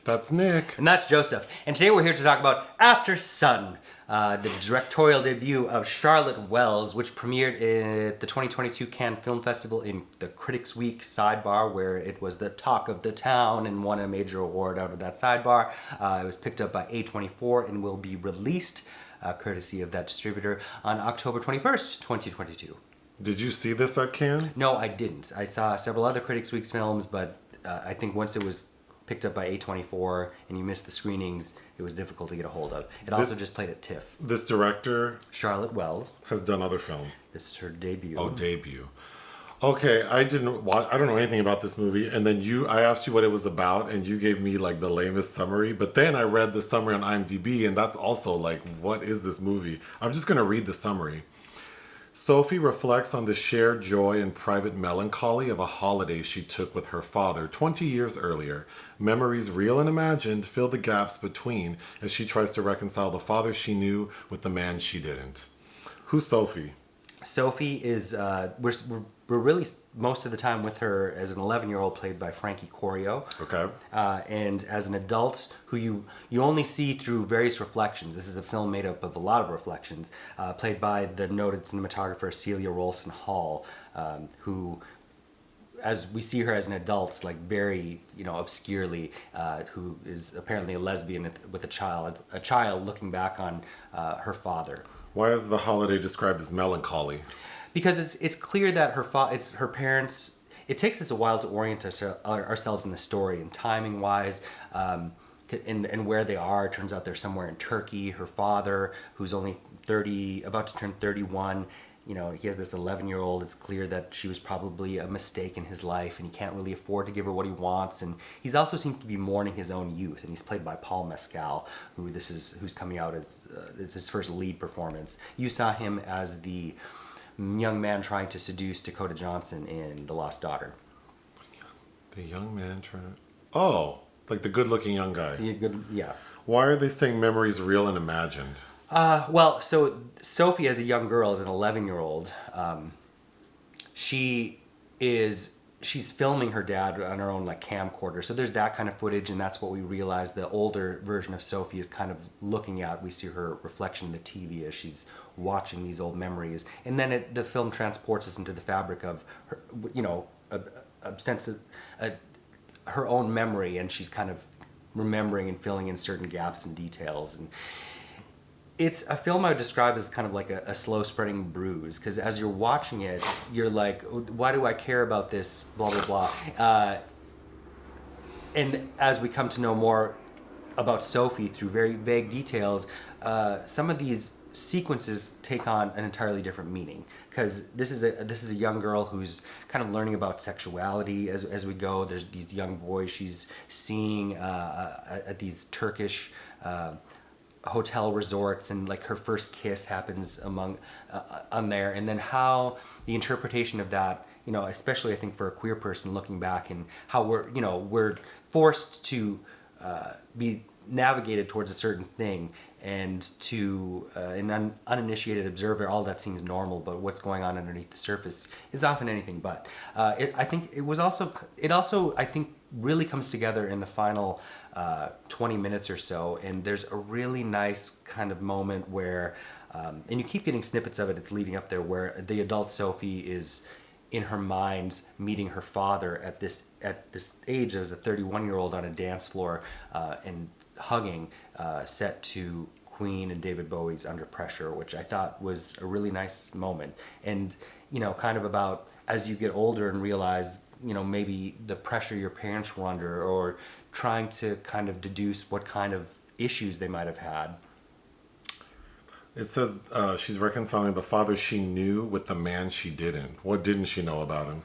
That's Nick. And that's Joseph. And today we're here to talk about After Sun, the directorial debut of Charlotte Wells, which premiered at the 2022 Cannes Film Festival in the Critics' Week sidebar, where it was the talk of the town and won a major award out of that sidebar. It was picked up by A24 and will be released, courtesy of that distributor, on October 21st, 2022. Did you see this at Cannes? No, I didn't. I saw several other Critics' Week films, but I think once it was picked up by A24 and you missed the screenings, it was difficult to get a hold of. It also just played at TIFF. This director Charlotte Wells has done other films. This is her debut. Oh, debut. Okay, I don't know anything about this movie, and then I asked you what it was about, and you gave me like the lamest summary, but then I read the summary on IMDb, and that's also like, what is this movie? I'm just gonna read the summary. Sophie reflects on the shared joy and private melancholy of a holiday she took with her father 20 years earlier. Memories real and imagined fill the gaps between as she tries to reconcile the father she knew with the man she didn't. Who's Sophie? Sophie is, we're really most of the time with her as an 11-year-old played by Frankie Corio. Okay. And as an adult who you only see through various reflections. This is a film made up of a lot of reflections, played by the noted cinematographer Celia Rolson Hall, who, as we see her as an adult, like very, obscurely, who is apparently a lesbian with a child looking back on her father. Why is the holiday described as melancholy? Because it's clear that it's her parents. It takes us a while to orient ourselves in the story, and timing wise, and where they are. It turns out they're somewhere in Turkey. Her father, who's only 30, about to turn 31. He has this 11-year-old. It's clear that she was probably a mistake in his life, and he can't really afford to give her what he wants. And he's also seems to be mourning his own youth. And he's played by Paul Mescal, who's coming out as it's his first lead performance. You saw him as the young man trying to seduce Dakota Johnson in The Lost Daughter. The young man trying. Oh, like the good-looking young guy. Yeah. Why are they saying memories real and imagined? Well, so Sophie, as a young girl, as an 11-year-old, she's filming her dad on her own camcorder. So there's that kind of footage, and that's what we realize the older version of Sophie is kind of looking at. We see her reflection in the TV as she's watching these old memories, and then the film transports us into the fabric of her, her own memory, and she's kind of remembering and filling in certain gaps and details. And it's a film I would describe as kind of like a slow spreading bruise, because as you're watching it, you're like, why do I care about this, blah, blah, blah. And as we come to know more about Sophie through very vague details, some of these sequences take on an entirely different meaning, because this is a young girl who's kind of learning about sexuality as we go. There's these young boys she's seeing at these Turkish hotel resorts, and her first kiss happens on there, and then how the interpretation of that, especially I think for a queer person looking back, and how we're forced to be navigated towards a certain thing, and to an uninitiated observer, all that seems normal, but what's going on underneath the surface is often anything but. I think it also I think really comes together in the final 20 minutes or so, and there's a really nice kind of moment where, and you keep getting snippets of it, it's leading up there, where the adult Sophie is in her mind meeting her father at this age as a 31-year-old on a dance floor, and hugging, set to Queen and David Bowie's Under Pressure, which I thought was a really nice moment. And kind of about as you get older and realize maybe the pressure your parents were under, or trying to kind of deduce what kind of issues they might have had. It says she's reconciling the father she knew with the man she didn't. What didn't she know about him?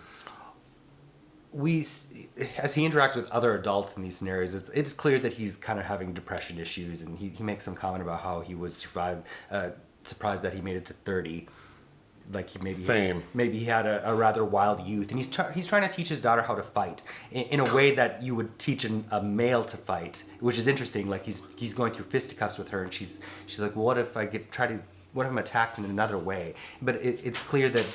As he interacts with other adults in these scenarios, it's clear that he's kind of having depression issues, and he makes some comment about how he was surprised that he made it to 30. Like maybe he had a rather wild youth, and he's trying to teach his daughter how to fight in a way that you would teach a male to fight, which is interesting. Like he's going through fisticuffs with her, and she's like, well, what if I'm attacked in another way? But it's clear that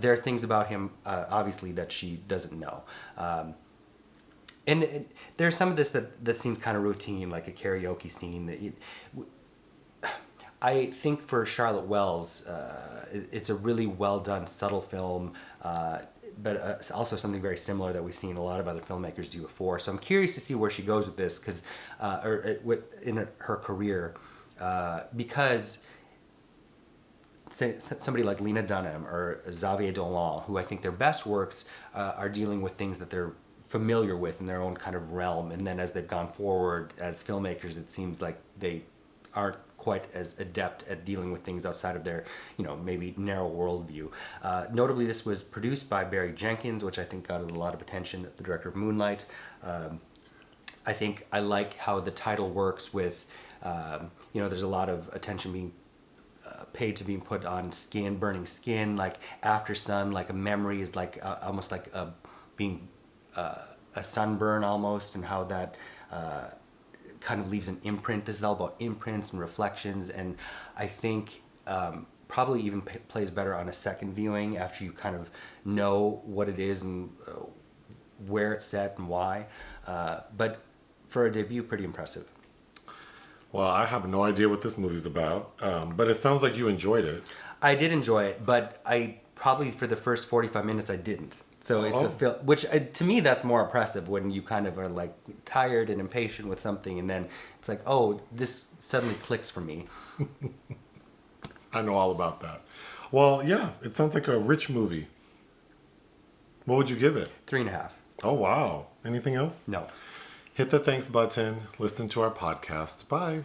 there are things about him, obviously, that she doesn't know. And there's some of this that seems kind of routine, like a karaoke scene. I think for Charlotte Wells, it's a really well done, subtle film, but it's also something very similar that we've seen a lot of other filmmakers do before. So I'm curious to see where she goes with this, because in her career, because somebody like Lena Dunham or Xavier Dolan, who I think their best works are dealing with things that they're familiar with in their own kind of realm, and then as they've gone forward as filmmakers, it seems like they aren't quite as adept at dealing with things outside of their, maybe narrow worldview. Notably, this was produced by Barry Jenkins, which I think got a lot of attention, the director of Moonlight. I think I like how the title works with, there's a lot of attention being paid to being put on skin, burning skin, like After Sun, like a memory is like almost like being a sunburn almost, and how that kind of leaves an imprint. This is all about imprints and reflections, and I think probably even plays better on a second viewing after you kind of know what it is and where it's set and why. But for a debut, pretty impressive. Well, I have no idea what this movie's about, but it sounds like you enjoyed it. I did enjoy it, but I probably for the first 45 minutes I didn't. So it's a film, which to me that's more impressive, when you kind of are like tired and impatient with something, and then it's like, oh, this suddenly clicks for me. I know all about that. Well, yeah, it sounds like a rich movie. What would you give it? 3.5. Oh, wow. Anything else? No. Hit the thanks button. Listen to our podcast. Bye.